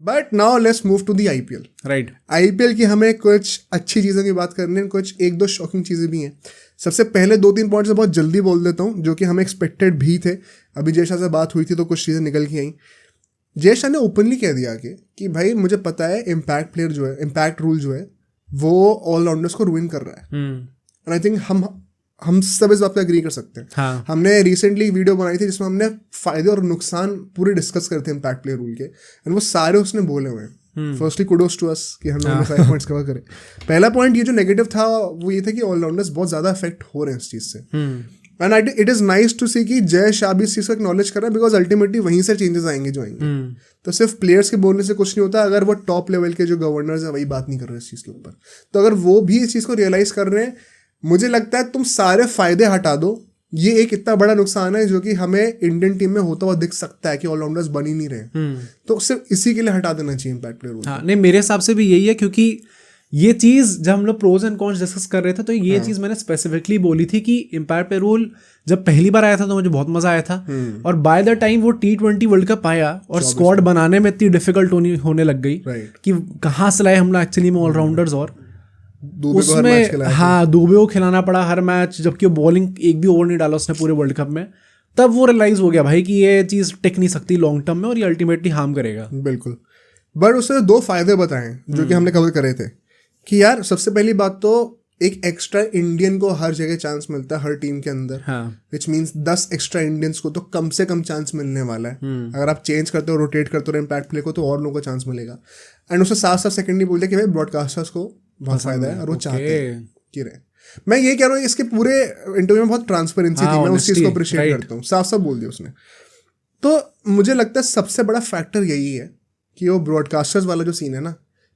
But now let's move to the IPL. Right. IPL की हमें कुछ अच्छी चीज़ों की बात करनी है, कुछ एक दो शॉकिंग चीज़ें भी हैं। सबसे पहले 2-3 पॉइंट्स बहुत जल्दी बोल देता हूँ जो कि हमें एक्सपेक्टेड भी थे। अभी जय शाह से बात हुई थी तो कुछ चीज़ें निकल के आई। जय शाह ने ओपनली कह दिया कि भाई मुझे पता है इम्पैक्ट प्लेयर जो है, इम्पैक्ट रूल जो है वो ऑलराउंडर्स को रूइन कर रहा है। एंड आई थिंक हम सब इस बात पे एग्री कर सकते हैं। हाँ. हमने रिसेंटली वीडियो बनाई थी जिसमें हमने फायदे और नुकसान पूरे डिस्कस करते हैं इम्पैक्ट प्लेयर रूल के, एंड वो सारे उसने बोले हुए हैं। फर्स्टली कुडोस टू अस कि हमने सारे पॉइंट्स कवर करे। पहला पॉइंट ये जो नेगेटिव था वो ये था कि ऑलराउंडर्स बहुत ज़्यादा अफेक्ट हो रहे हैं इस चीज़ से। And it is nice to see कि जय शाह भी इस चीज़ को एक्नॉलेज कर रहा है, बिकॉज अल्टीमेटली वहीं से चेंजेस आएंगे जो आएंगे। तो सिर्फ प्लेयर्स के बोलने से कुछ नहीं होता अगर वो टॉप लेवल के जो गवर्नर्स हैं वही बात नहीं कर रहे हैं इस चीज़ के ऊपर। तो अगर वो भी इस चीज़ को रियलाइज कर रहे हैं, मुझे लगता है तुम सारे फायदे हटा दो, ये एक इतना बड़ा नुकसान है जो कि हमें इंडियन टीम में होता हुआ दिख सकता है कि ऑलराउंडर्स बन ही नहीं रहे। तो सिर्फ इसी के लिए हटा देना चाहिए इम्पैक्ट प्लेयर रूल। हाँ, नहीं मेरे हिसाब से भी यही है, क्योंकि ये चीज़ जब हम लोग प्रोज एंड कॉन्स डिस्कस कर रहे थे तो ये चीज़ मैंने स्पेसिफिकली बोली थी कि इम्पैक्ट प्लेयर रूल जब पहली बार आया था तो मुझे बहुत मजा आया था, और बाय द टाइम वो T20 वर्ल्ड कप आया और स्क्वाड बनाने में इतनी डिफिकल्ट होने लग गई कि कहाँ से लाए हम लोग एक्चुअली में ऑलराउंडर्स। और उसमें हाँ दुबे को खिलाना पड़ा हर मैच, जबकि वो बॉलिंग एक भी ओवर नहीं डाला उसने पूरे वर्ल्ड कप में। तब वो रियलाइज हो गया भाई कि ये चीज़ टिक नहीं सकती लॉन्ग टर्म में और ये अल्टीमेटली हार्म करेगा। बिल्कुल। बट उसने 2 फायदे बताए जो कि हमने कवर करे थे कि यार सबसे पहली बात तो एक एक्स्ट्रा इंडियन को हर जगह चांस मिलता है हर टीम के अंदर, विच मीन्स 10 एक्स्ट्रा इंडियंस को तो कम से कम चांस मिलने वाला है। अगर आप चेंज करते हो, रोटेट करते हो इम्पैक्ट प्ले को, तो और लोगों को चांस मिलेगा। एंड उससे साथ साथ सेकेंडली बोलते कि भाई ब्रॉडकास्टर्स को बहुत फायदा है और वो चाहते हैं कि रहे। मैं ये कह रहा हूँ इसके पूरे इंटरव्यू में बहुत ट्रांसपेरेंसी थी, मैं उस चीज़ को अप्रिशिएट करता हूँ। साफ साफ बोल दिया उसने। तो मुझे लगता है सबसे बड़ा फैक्टर यही है कि वो ब्रॉडकास्टर्स वाला जो सीन है ना,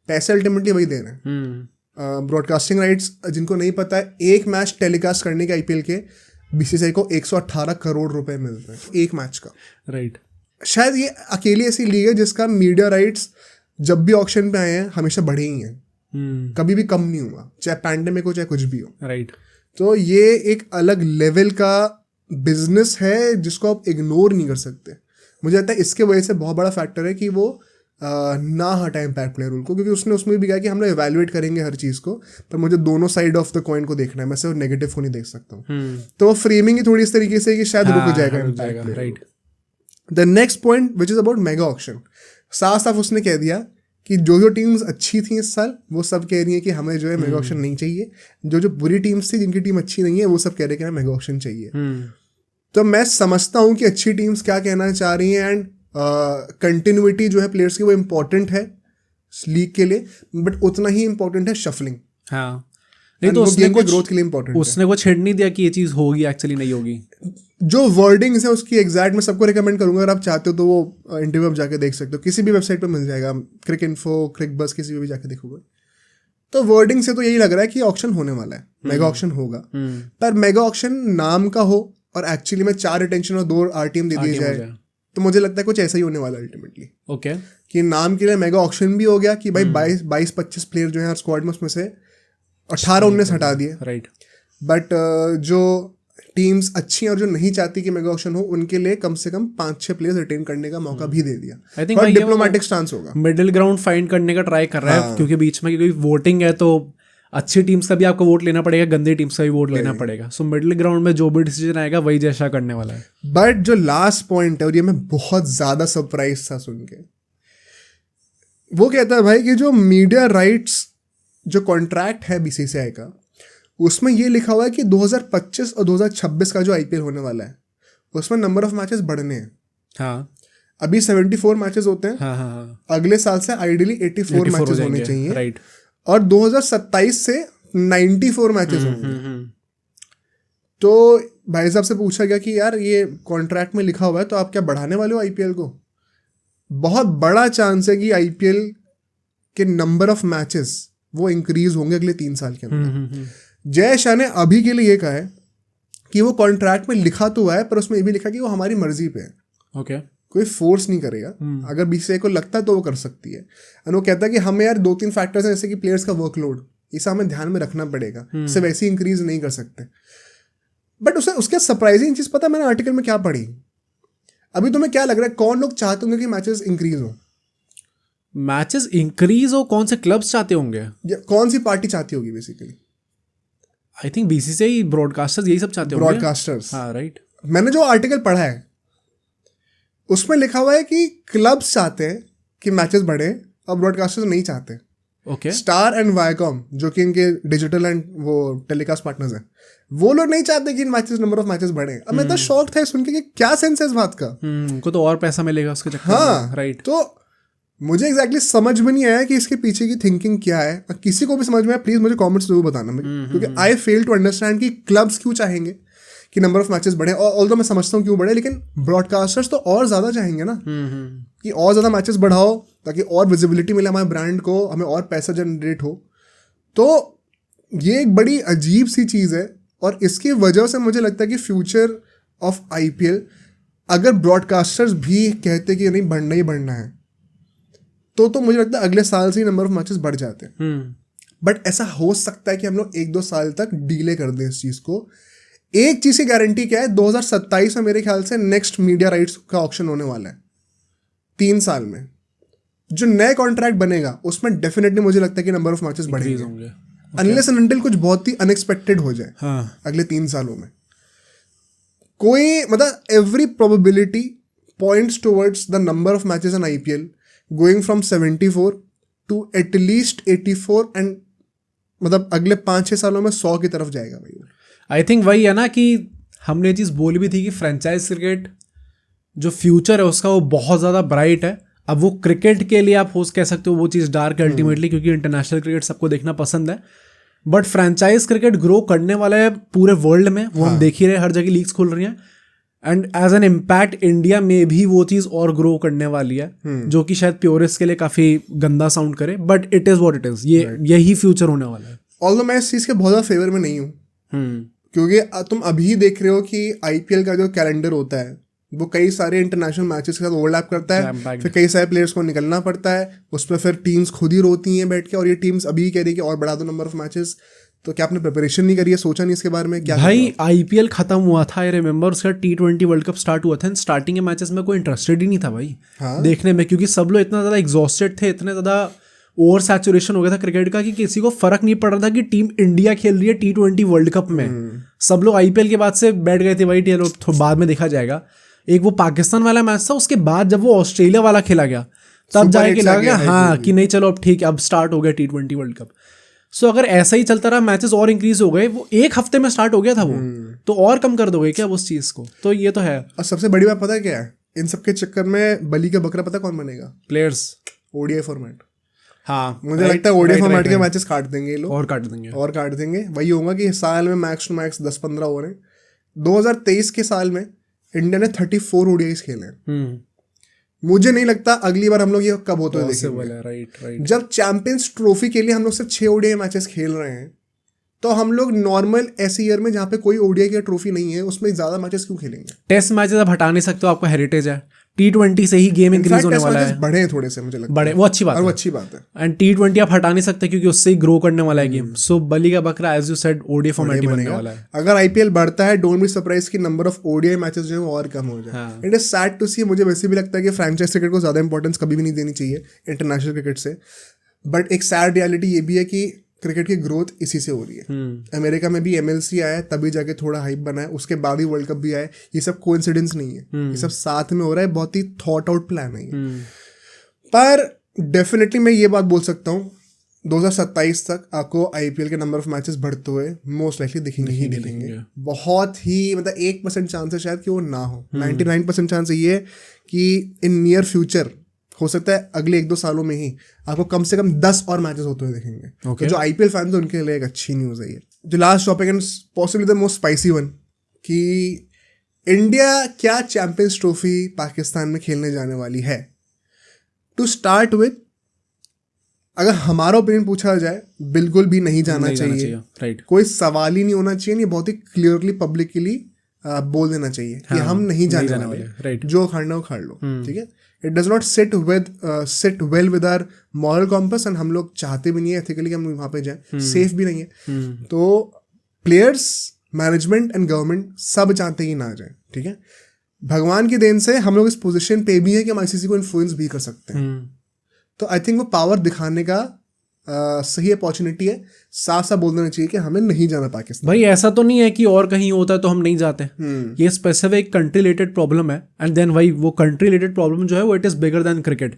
पैसे अल्टीमेटली वही दे रहे हैं। ब्रॉडकास्टिंग राइट्स जिनको नहीं पता है, एक मैच टेलीकास्ट करने के आईपीएल के बीसीसीआई को 118 करोड़ रुपए मिल रहे हैं एक मैच का। राइट। शायद ये अकेली ऐसी लीग है जिसका मीडिया राइट्स जब भी ऑक्शन पे आए हैं हमेशा बढ़े ही हैं, कभी भी कम नहीं हुआ, चाहे पैंडेमिक हो चाहे कुछ भी हो। राइट। तो ये एक अलग लेवल का बिजनेस है जिसको आप इग्नोर नहीं कर सकते। मुझे लगता है इसके वजह से बहुत बड़ा फैक्टर है कि वो ना हटा इम्पैक्ट प्लेयर रूल को, क्योंकि उसने उसमें भी कहा कि हम लोग इवैल्यूएट करेंगे हर चीज़ को, पर मुझे दोनों साइड ऑफ द कॉइन को देखना है, मैं सिर्फ नेगेटिव को नहीं देख सकता हूँ। तो वो फ्रेमिंग ही थोड़ी इस तरीके से कि शायद रुक जाएगा impact player. Right. The next point which is about mega auction, साफ साफ उसने कह दिया कि जो टीम्स अच्छी थी इस साल वो सब कह रही हैं कि हमें जो है मेगा ऑक्शन नहीं चाहिए, जो बुरी टीम्स थी जिनकी टीम अच्छी नहीं है वो सब कह रहे हैं कि हमें मेगा ऑक्शन चाहिए। तो मैं समझता हूँ कि अच्छी टीम्स क्या कहना चाह रही हैं, एंड कंटिन्यूटी जो है प्लेयर्स की वो इम्पोर्टेंट है लीग के लिए, बट उतना ही इम्पोर्टेंट है शफलिंग। हाँ, नहीं तो उसने कुछ ग्रोथ के लिए इम्पोर्टेंट, उसने कुछ छेड़ नहीं दिया कि ये चीज़ होगी एक्चुअली नहीं होगी। जो वर्डिंग्स है उसकी एग्जैक्ट मैं सबको रिकमेंड करूंगा, अगर आप चाहते हो तो वो इंटरव्यू आप जाके देख सकते हो, किसी भी वेबसाइट पर मिल जाएगा, क्रिक इन्फो, क्रिक बस, किसी भी जाके देखोगे। तो वर्डिंग से तो यही लग रहा है कि ऑक्शन होने वाला है, मेगा ऑक्शन होगा। पर मेगा ऑक्शन नाम का हो और एक्चुअली में 4 रिटेंशन और 2 आरटीएम दे दिए जाए, तो मुझे लगता है कुछ ऐसा ही होने वाला है अल्टीमेटली। ओके, कि नाम के लिए मेगा ऑक्शन भी हो गया कि भाई 22-25 प्लेयर जो है हर स्क्वाड में, उसमें से 18-19 हटा दिए। राइट। बट जो टीम्स अच्छी और जो नहीं चाहती कि मेगा ऑक्शन हो उनके लिए कम से कम 5-6 प्लेयर्स रिटेन करने का मौका भी दे दिया। आई थिंक डिप्लोमेटिक स्टांस होगा, मिडिल ग्राउंड फाइंड करने का ट्राई कर रहा है, क्योंकि बीच में क्योंकि वोटिंग है तो अच्छी टीम्स का भी आपको वोट लेना पड़ेगा, गंदी टीम्स का भी वोट लेना पड़ेगा। सो मिडिल ग्राउंड में जो भी डिसीजन आएगा वही जैसा करने वाला है। बट जो लास्ट पॉइंट है और ये मैं बहुत ज्यादा सरप्राइज था सुन के, वो कहता है भाई कि जो मीडिया राइट्स जो कॉन्ट्रैक्ट है बीसीसीआई का, उसमें ये लिखा हुआ है कि 2025 और 2026 का जो आईपीएल होने वाला है उसमें नंबर ऑफ मैचेस बढ़ने हैं। हाँ, अभी 74 मैचेस होते हैं। हाँ। अगले साल से आइडियली 84 मैचेस होने चाहिए। राइट। और 2027 से 94 मैचेस होंगे। तो भाई साहब से पूछा गया कि यार ये कॉन्ट्रैक्ट में लिखा हुआ है तो आप क्या बढ़ाने वाले हो आईपीएल को? बहुत बड़ा चांस है कि आईपीएल के नंबर ऑफ मैचेस वो इंक्रीज होंगे अगले 3 साल के अंदर। जय शाह ने अभी के लिए ये कहा है कि वो कॉन्ट्रैक्ट में लिखा तो हुआ है, पर उसमें ये भी लिखा कि वो हमारी मर्जी पे है। ओके, कोई फोर्स नहीं करेगा। अगर बीसीसीआई को लगता है तो वो कर सकती है। और वो कहता है कि हमें यार 2-3 फैक्टर्स हैं, जैसे कि प्लेयर्स का वर्कलोड, इसे हमें ध्यान में रखना पड़ेगा, इसे वैसे ही इंक्रीज नहीं कर सकते। बट उसके सरप्राइजिंग चीज़ पता मैंने आर्टिकल में क्या पढ़ी? अभी तुम्हें क्या लग रहा है कौन लोग चाहते होंगे कि मैचेस इंक्रीज हो? मैचेस इंक्रीज हो, कौन से क्लब्स चाहते होंगे? कौन सी पार्टी चाहती होगी basically? I think BCCI, broadcasters, यही सब चाहते होंगे। ब्रॉडकास्टर्स, हाँ राइट। मैंने जो आर्टिकल पढ़ा है उसमें लिखा हुआ है कि क्लब्स चाहते हैं कि मैचेस बढ़े और ब्रॉडकास्टर्स नहीं चाहते। ओके। स्टार एंड वायकॉम जो कि इनके डिजिटल एंड वो टेलीकास्ट पार्टनर्स हैं, वो लोग नहीं चाहते कि इन मैचेस, नंबर ऑफ मैचेस बढ़े। अब मैं तो शॉक था सुन के कि क्या सेंस है इस बात का। उनको तो और पैसा मिलेगा उसके चक्कर में। हाँ राइट। तो मुझे एग्जैक्टली समझ में नहीं आया कि इसके पीछे की थिंकिंग क्या है। किसी को भी समझ में आया प्लीज मुझे कमेंट्स जरूर बताना, क्योंकि आई फेल टू अंडरस्टैंड कि क्लब्स क्यों चाहेंगे कि नंबर ऑफ मैचेस बढ़े। और ऑल्दो मैं समझता हूँ क्यों बढ़े, लेकिन ब्रॉडकास्टर्स तो और ज्यादा चाहेंगे ना कि और ज्यादा मैचेस बढ़ाओ ताकि और विजिबिलिटी मिले हमारे ब्रांड को, हमें और पैसा जनरेट हो। तो ये एक बड़ी अजीब सी चीज़ है और इसकी वजह से मुझे लगता है कि फ्यूचर ऑफ आईपीएल, अगर ब्रॉडकास्टर्स भी कहते कि नहीं बढ़ना ही बढ़ना है, तो मुझे लगता है अगले साल से ही नंबर ऑफ मैचेस बढ़ जाते हैं। बट ऐसा हो सकता है कि हम लोग 1-2 साल तक डीले कर दें इस चीज़ को। एक चीज़ की गारंटी क्या है, 2027 में मेरे ख्याल से नेक्स्ट मीडिया राइट्स का ऑक्शन होने वाला है। 3 साल में जो नए कॉन्ट्रैक्ट बनेगा उसमें डेफिनेटली मुझे लगता है कि नंबर ऑफ मैचेस बढ़ेंगे, अनलेस एंड अनटिल कुछ बहुत ही अनएक्सपेक्टेड हो जाए। अगले 3 सालों में कोई मतलब every probability points towards the number of matches in IPL going from 74 to at least 84 and मतलब अगले 5-6 सालों में 100 की तरफ जाएगा भाई। आई थिंक वही है ना कि हमने चीज़ बोली भी थी कि फ्रेंचाइज क्रिकेट जो फ्यूचर है उसका वो बहुत ज़्यादा ब्राइट है। अब वो क्रिकेट के लिए आप कह सकते हो वो चीज़ डार्क है अल्टीमेटली, क्योंकि इंटरनेशनल क्रिकेट सबको देखना पसंद है, बट फ्रेंचाइज क्रिकेट ग्रो करने वाला है पूरे वर्ल्ड में। वो हम देख ही रहे, हर जगह लीग्स खुल रही हैं and as an impact India में भी वो चीज़ और ग्रो करने वाली है, जो कि शायद प्योरिस्ट के लिए काफ़ी गंदा साउंड करे, but it is what it is. यही फ्यूचर होने वाला है। ऑल्दो मैं इस चीज़ के बहुत ज़्यादा फेवर में नहीं हूँ, क्योंकि तुम अभी देख रहे हो कि आईपीएल का जो कैलेंडर होता है वो कई सारे इंटरनेशनल मैचेस के साथ ओवरलैप करता है, फिर कई सारे प्लेयर्स को निकलना पड़ता है, उस पर फिर टीम्स खुद ही रोती हैं बैठ के, और ये टीम्स अभी कह रही है कि और बढ़ा दो नंबर ऑफ मैचेस। तो क्या आपने प्रिपरेशन नहीं करी है, सोचा नहीं इसके बारे में? क्या भाई आईपीएल खत्म हुआ था, आई रिमेंबर, उसका T20 वर्ल्ड कप स्टार्ट हुआ था, स्टार्टिंग के मैचेस में कोई इंटरेस्टेड ही नहीं था भाई देखने में, क्योंकि सब लोग इतना ज़्यादा एग्जॉस्टेड थे, इतने ज़्यादा ओवर सैचुरेशन हो गया था क्रिकेट का कि किसी को फर्क नहीं पड़ रहा था कि टीम इंडिया खेल रही है T20 वर्ल्ड कप में। सब लोग आईपीएल के बाद से बैठ गए थे भाई, चलो बाद में देखा जाएगा। एक वो पाकिस्तान वाला मैच था, उसके बाद जब वो ऑस्ट्रेलिया वाला खेला गया तब जाके लगा हाँ कि नहीं चलो अब ठीक है, अब स्टार्ट हो गया T20 वर्ल्ड कप। सो अगर ऐसा ही चलता रहा, मैचेस और इंक्रीज हो गए, वो एक हफ्ते में स्टार्ट हो गया था वो, तो और कम कर दोगे क्या उस चीज़ को? तो ये तो है। और सबसे बड़ी बात पता है क्या है, इन सब के चक्कर में बलि का बकरा पता कौन बनेगा? प्लेयर्स। ODI format. हाँ मुझे लगता है ओडीआई फॉर्मेट के मैचेस काट देंगे ये लोग, और काट देंगे। वही होगा कि साल में मैक्स टू मैक्स 10-15 ओवर हैं। 2023 के साल में इंडिया ने 34 ओडीआईस खेले हैं। मुझे नहीं लगता अगली बार हम लोग ये कब होते हुए देखेंगे। राइट। जब चैंपियंस ट्रॉफी के लिए हम लोग सिर्फ 6 ओडीआई मैचेस खेल रहे हैं, तो हम लोग नॉर्मल ऐसे ईयर में जहाँ पे कोई ओडीआई की ट्रॉफी नहीं है उसमें ज्यादा मैचेस क्यों खेलेंगे? टेस्ट मैचेस आप हटा नहीं सकते हो, आपका हेरिटेज है। T20 से ही गेम इंक्रीज होने वाला है, बढ़े हैं थोड़े से, मुझे लगता है बड़े, वो अच्छी बात है, वो अच्छी बात है। एंड T20 आप हटा नहीं सकते क्योंकि उससे ही ग्रो करने वाला है गेम। सो बलि का बकरा as you said ODI format ही बनने वाला है। अगर आईपीएल बढ़ता है, डोंट बी सरप्राइज कि नंबर ऑफ ओडीआई मैचेस जो है और कम हो जाए। It is sad to see. मुझे वैसे भी लगता है कि फ्रेंचाइज क्रिकेट को ज्यादा इंपॉर्टेंस कभी भी नहीं देनी चाहिए इंटरनेशनल क्रिकेट से, बट एक सैड रियलिटी ये भी है कि क्रिकेट की ग्रोथ इसी से हो रही है। अमेरिका में भी एमएलसी आया तभी जाके थोड़ा हाइप बना है, उसके बाद ही वर्ल्ड कप भी आया। ये सब कोइंसिडेंस नहीं है, ये सब साथ में हो रहा है, बहुत ही थॉट आउट प्लान है ये। पर डेफिनेटली मैं ये बात बोल सकता हूँ, 2027 तक आपको आईपीएल के नंबर ऑफ मैचेस बढ़ते हुए मोस्ट लाइकली दिखेंगे। बहुत ही मतलब 1% चांस है शायद कि वो ना हो। 99% चांस ये है कि इन नियर फ्यूचर हो सकता है अगले 1-2 सालों में ही आपको कम से कम 10 और मैचेस होते हुए दिखेंगे। तो जो आईपीएल फैंस हैं उनके लिए एक अच्छी न्यूज़ है ये। जो last topic and possibly the most spicy one, कि इंडिया क्या चैंपियंस ट्रॉफी पाकिस्तान में खेलने जाने वाली है? टू स्टार्ट विद, अगर हमारा ओपिनियन पूछा जाए, बिल्कुल भी नहीं जाना चाहिए। राइट। कोई सवाल ही नहीं होना चाहिए, नहीं, बहुत ही क्लियरली पब्लिकली बोल देना चाहिए कि हम नहीं जाने वाले। राइट। जो खाना हो खा लो, ठीक है। It does not sit well with our moral compass, and हम लोग चाहते भी नहीं है एथिकली कि हम वहाँ पे जाएं, सेफ भी नहीं है। तो प्लेयर्स, मैनेजमेंट एंड गवर्नमेंट सब चाहते ही ना जाए, ठीक है। भगवान की देन से हम लोग इस पोजीशन पे भी है कि हम आईसीसी को इन्फ्लुएंस भी कर सकते हैं। तो आई थिंक वो पावर दिखाने का सही अपॉर्चुनिटी है। साफ साफ बोल देना चाहिए कि हमें नहीं जाना पाकिस्तान। भाई ऐसा तो नहीं है कि और कहीं होता है तो हम नहीं जाते, ये स्पेसिफिक कंट्री रिलेटेड प्रॉब्लम है। एंड देन भाई वो कंट्री रिलेटेड प्रॉब्लम जो है वो it is bigger than cricket.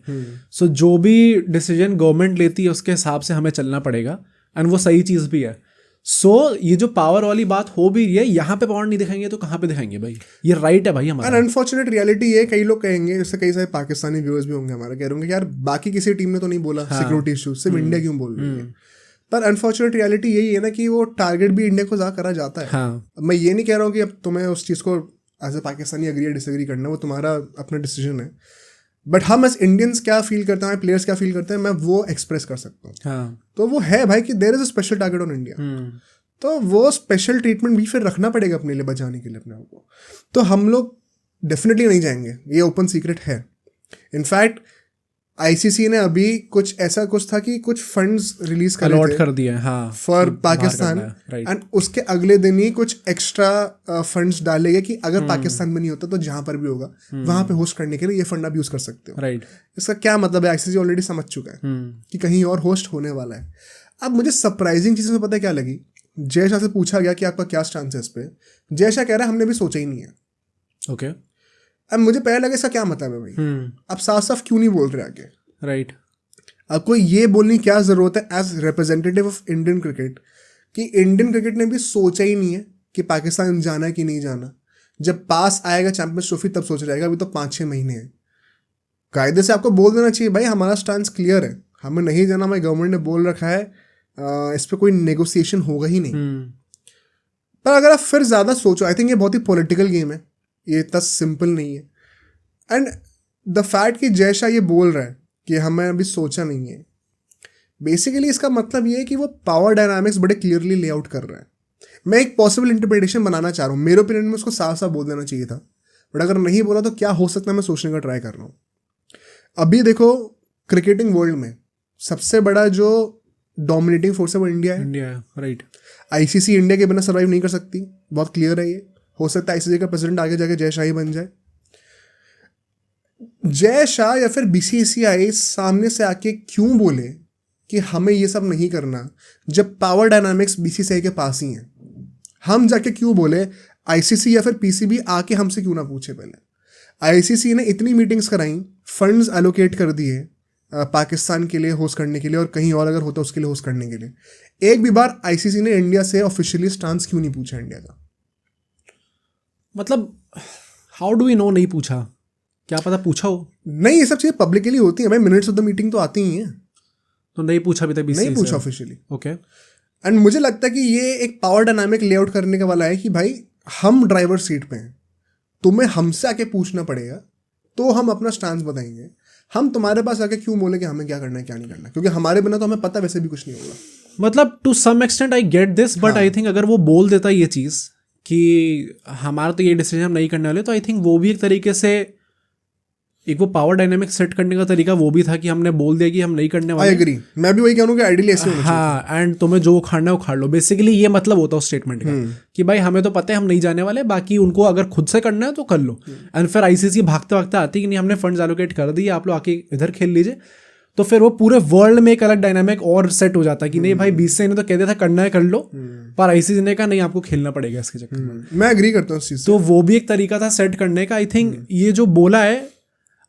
So जो भी डिसीजन गवर्नमेंट लेती है उसके हिसाब से हमें चलना पड़ेगा, एंड वो सही चीज़ भी है। सो ये जो पावर वाली बात हो भी रही है, यहाँ पे पावर नहीं दिखाएंगे तो कहाँ पे दिखाएंगे भाई? ये राइट है भाई हमारा। अनफॉर्चुनेट रियलिटी है, कई लोग कहेंगे, जैसे कई सारे पाकिस्तानी व्यूअर्स भी होंगे हमारे, कह रहे होंगे यार बाकी किसी टीम ने तो नहीं बोला सिक्योरिटी इशू, सिर्फ इंडिया क्यों बोल रही है? पर अनफॉर्चुनेट रियलिटी यही है ना कि वो टारगेट भी इंडिया को ज़्यादा करा जाता है। अब मैं ये नहीं कह रहा हूँ कि अब तुम्हें उस चीज़ को एज ए पाकिस्तानी अग्री या डिसएग्री करना, वो तुम्हारा अपना डिसीजन है। बट हम एज इंडियंस क्या फील करते हैं, प्लेयर्स क्या फील करते हैं, मैं वो एक्सप्रेस कर सकता हूँ। तो वो है भाई कि there is a special target on India, तो वो स्पेशल ट्रीटमेंट भी फिर रखना पड़ेगा अपने लिए, बचाने के लिए अपने आप को। तो हम लोग डेफिनेटली नहीं जाएंगे, ये ओपन सीक्रेट है। इनफैक्ट आईसीसी ने अभी कुछ ऐसा कुछ था कि कुछ फंड्स रिलीज कर दिए फॉर पाकिस्तान, एंड उसके अगले दिन ही कुछ एक्स्ट्रा फंड्स डाले गए कि अगर पाकिस्तान में नहीं होता तो जहां पर भी होगा वहां पे होस्ट करने के लिए ये फंड आप यूज कर सकते हो। इसका क्या मतलब है, आईसीसी ऑलरेडी समझ चुका है कि कहीं और होस्ट होने वाला है। अब मुझे सरप्राइजिंग चीज़ में पता है क्या लगी, जय शाह से पूछा गया कि आपका क्या स्टांस है इस पे। जय शाह कह रहा है हमने भी सोचा ही नहीं है। ओके अब मुझे पहले लगा इसका क्या मतलब है भाई, अब साफ साफ क्यों नहीं बोल रहे आगे? राइट अब कोई ये बोलने की क्या जरूरत है as representative of Indian cricket कि इंडियन क्रिकेट ने भी सोचा ही नहीं है कि पाकिस्तान जाना है कि नहीं जाना। जब पास आएगा चैंपियंस ट्रॉफी तब सोचा जाएगा, अभी तो 5-6 महीने हैं। कायदे से आपको बोल देना चाहिए भाई हमारा स्टांस क्लियर है, हमें नहीं जाना, हमारी गवर्नमेंट ने बोल रखा है, इस पर कोई नेगोशिएशन होगा ही नहीं। पर अगर आप फिर ज़्यादा सोचो, आई थिंक ये बहुत ही पॉलिटिकल गेम है, ये इतना सिंपल नहीं है। एंड द फैक्ट कि जय शाह ये बोल रहा है कि हमें अभी सोचा नहीं है, बेसिकली इसका मतलब ये है कि वो पावर डायनामिक्स बड़े क्लियरली लेआउट कर रहा है। मैं एक पॉसिबल इंटरप्रिटेशन बनाना चाह रहा हूँ, मेरे ओपिनियन में उसको साफ साफ बोल देना चाहिए था, बट अगर नहीं बोला तो क्या हो सकता है, मैं सोचने का ट्राई कर रहा हूँ। अभी देखो क्रिकेटिंग वर्ल्ड में सबसे बड़ा जो डोमिनेटिंग फोर्स है वो इंडिया है। राइट। आईसीसी इंडिया के बिना सर्वाइव नहीं कर सकती, बहुत क्लियर है ये। हो सकता है आईसीसी का प्रेसिडेंट आगे जाके जय शाह ही बन जाए। जय शाह या फिर बीसीसीआई सामने से आके क्यों बोले कि हमें ये सब नहीं करना, जब पावर डायनामिक्स बीसीसीआई के पास ही है? हम जाके क्यों बोले? आईसीसी या फिर पीसीबी आके हमसे क्यों ना पूछे पहले? आईसीसी ने इतनी मीटिंग्स कराई, फंड्स एलोकेट कर दिए पाकिस्तान के लिए होस्ट करने के लिए, और कहीं और अगर होता उसके लिए होस्ट करने के लिए। एक भी बार आईसीसी ने इंडिया से ऑफिशियली स्टांस क्यों नहीं पूछा इंडिया का? मतलब हाउ डू वी नो नहीं पूछा? क्या पता पूछा हो। नहीं, ये सब चीज़ें पब्लिकली होती हैं भाई, मिनट्स ऑफ द मीटिंग तो आती ही हैं। तो नहीं पूछा अभी तक? नहीं पूछा ऑफिशियली। ओके। एंड मुझे लगता है कि ये एक पावर डायनामिक लेआउट करने का वाला है कि भाई हम ड्राइवर सीट पे हैं, तुम्हें हमसे आके पूछना पड़ेगा तो हम अपना स्टांस बताएंगे। हम तुम्हारे पास आके क्यों बोले कि हमें क्या करना है क्या नहीं करना, क्योंकि हमारे बिना तो हमें पता वैसे भी कुछ नहीं होगा। मतलब to some extent I get this, but I think अगर वो बोल देता ये चीज़ कि हमारा तो ये डिसीजन हम नहीं करने वाले, तो आई थिंक वो भी एक तरीके से एक वो पावर डायनामिक सेट करने का तरीका वो भी था कि हमने बोल दिया कि हम नहीं करने वाले। आई एग्री, मैं भी वही कहूँ कि आइडियली ऐसे होना चाहिए। हाँ, एंड तुम्हें जो उखाड़ना है उखाड़ लो, बेसिकली ये मतलब होता है उस स्टेटमेंट का कि भाई हमें तो पता है हम नहीं जाने वाले, बाकी उनको अगर खुद से करना है तो कर लो। एंड फिर आईसीसी भागते भागते आती कि नहीं हमने फंड्स एलोकेट कर दिए, आप लोग आके इधर खेल लीजिए, तो फिर वो पूरे वर्ल्ड में एक अलग डायनामिक और सेट हो जाता है कि नहीं भाई बीसीसीआई ने तो कह दिया था करना है कर लो, पर आईसीसी ने कहा नहीं आपको खेलना पड़ेगा इसके चक्कर में। मैं एग्री करता हूँ इस चीज़ से। तो वो भी एक तरीका था सेट करने का। आई थिंक ये जो बोला है,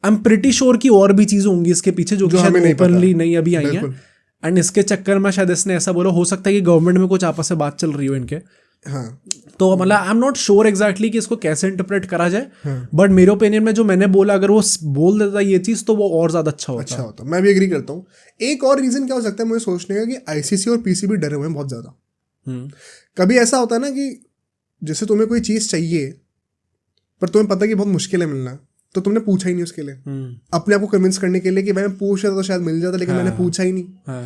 आई एम प्रिटी श्योर कि और भी चीज़ें होंगी इसके पीछे जो हमें ओपनली नहीं अभी आई हैं, एंड इसके चक्कर में शायद इसने ऐसा बोला। हो सकता है कि गवर्नमेंट में कुछ आपस में बात चल रही हो इनके। हाँ, तो मतलब I am not sure exactly कि इसको कैसे इंटरप्रेट करा जाए, बट मेरे ओपिनियन में जो मैंने बोला, अगर वो बोल देता ये चीज़ तो वो और ज़्यादा अच्छा होता। मैं भी एग्री करता हूँ। एक और रीज़न क्या हो सकता है मुझे सोचने का, कि आईसीसी और पीसीबी डरे हुए हैं बहुत ज़्यादा। कभी ऐसा होता है ना कि जैसे तुम्हें कोई चीज़ चाहिए पर तुम्हें पता कि बहुत मुश्किल है मिलना, तो तुमने पूछा ही नहीं उसके लिए, अपने आप को कन्विंस करने के लिए कि भाई मैं पूछ रहा था तो शायद मिल जाता, लेकिन मैंने पूछा ही नहीं।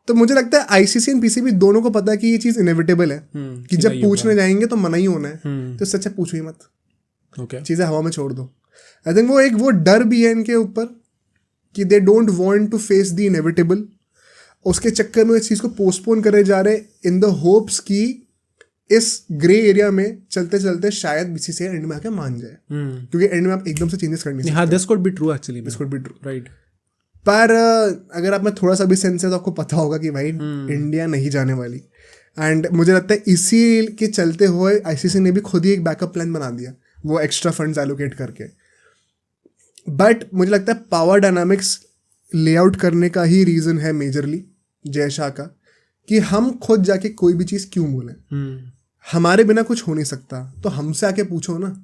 तो मुझे लगता है आईसीसी और पीसीबी दोनों को पता है कि ये चीज़ इनएविटेबल है, कि जब पूछने जाएंगे तो मना ही होना है, तो इससे अच्छा पूछो ही मत, चीज़ें हवा में छोड़ दो। आई थिंक वो डर भी है इनके ऊपर कि they don't want to face the inevitable. उसके चक्कर में इस चीज़ को पोस्टपोन करे जा रहे इन द होप्स कि इस ग्रे एरिया में चलते चलते शायद बीसीसीआई एंड में आके मान जाए, क्योंकि एंड में आप एकदम से चेंजेस करनी। हाँ, this could be true actually, this could be true, right. पर अगर आप में थोड़ा सा भी सेंस है तो आपको पता होगा कि भाई इंडिया नहीं जाने वाली। एंड मुझे लगता है इसी के चलते हुए आईसीसी ने भी खुद ही एक बैकअप प्लान बना दिया, वो एक्स्ट्रा फंड्स एलोकेट करके। बट मुझे लगता है पावर डायनामिक्स लेआउट करने का ही रीज़न है मेजरली जय शाह का, कि हम खुद जाके कोई भी चीज़ क्यों बोलें, हमारे बिना कुछ हो नहीं सकता, तो हमसे आके पूछो ना।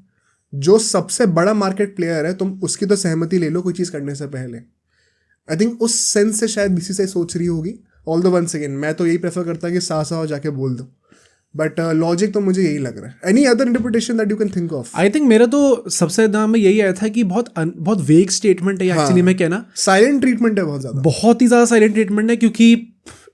जो सबसे बड़ा मार्केट प्लेयर है तुम उसकी तो सहमति ले लो कोई चीज़ करने से पहले। आई थिंक उस सेंस से शायद बीसीसीआई सोच रही होगी। ऑल द वंस अगेन मैं तो यही प्रेफर करता कि साथ जाके बोल दो, बट लॉजिक तो मुझे यही लग रहा है। Any other interpretation that you can think of? I think मेरा तो सबसे दाम में यही आया था कि बहुत वेग स्टेटमेंट है एक्चुअली में कहना। साइलेंट ट्रीटमेंट है, बहुत ही ज़्यादा साइलेंट ट्रीटमेंट है, क्योंकि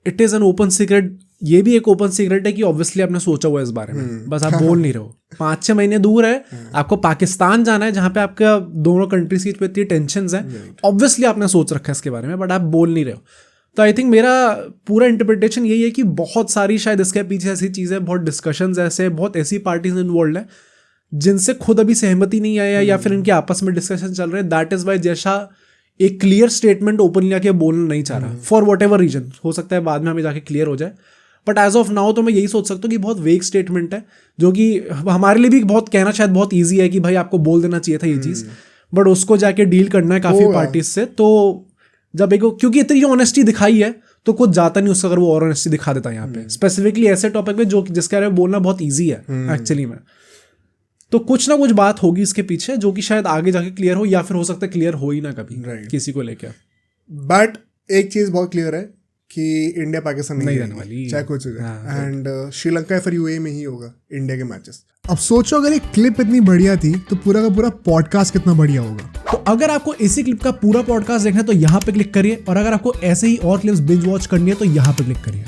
it is an open secret. ये भी एक ओपन सीक्रेट है कि ऑब्वियसली आपने सोचा हुआ है इस बारे में, बस आप बोल नहीं रहे हो। 5-6 महीने दूर है, आपको पाकिस्तान जाना है जहाँ पे आपका दोनों कंट्रीज की इतनी टेंशन्स हैं, ऑब्वियसली आपने सोच रखा है इसके बारे में, बट आप बोल नहीं रहे हो। तो आई थिंक मेरा पूरा इंटरप्रिटेशन यही है कि बहुत सारी शायद इसके पीछे ऐसी चीज़ें, बहुत डिस्कशंस ऐसे, बहुत ऐसी पार्टीज इन्वॉल्व है जिनसे खुद अभी सहमति नहीं आया या फिर इनके आपस में डिस्कशन चल रहे हैं। That is why Jay Shah एक क्लियर स्टेटमेंट ओपनली आके बोलना नहीं चाह रहा, फॉर वॉट एवर रीजन। हो सकता है बाद में हमें जाके क्लियर हो जाए, बट एज ऑफ नाउ तो मैं यही सोच सकता हूँ कि बहुत वेग स्टेटमेंट है, जो कि हमारे लिए भी बहुत कहना शायद बहुत ईजी है कि भाई आपको बोल देना चाहिए था ये चीज़, बट उसको जाके डील करना है काफ़ी पार्टीज से। तो जब एक, क्योंकि इतनी ऑनेस्टी दिखाई है तो कुछ जाता नहीं उससे अगर वो और ऑनेस्टी दिखा देता है यहाँ पे, स्पेसिफिकली ऐसे टॉपिक पे जो जिसके बारे में बोलना बहुत ईजी है एक्चुअली में। तो कुछ ना कुछ बात होगी इसके पीछे जो कि शायद आगे जाके क्लियर हो, या फिर हो सकता है क्लियर हो ही ना कभी किसी को लेकर। बट एक चीज़ बहुत क्लियर है कि इंडिया पाकिस्तान नहीं रहने वाली, चाहे कुछ हो जाए। एंड श्रीलंका फिर यूएई में ही होगा इंडिया के मैचेस। अब सोचो अगर एक क्लिप इतनी बढ़िया थी तो पूरा का पूरा पॉडकास्ट कितना बढ़िया होगा। तो अगर आपको इसी क्लिप का पूरा पॉडकास्ट देखना है तो यहाँ पे क्लिक करिए, और अगर आपको ऐसे ही और क्लिप्स बिंज वॉच करनी है तो यहाँ पे क्लिक करिए।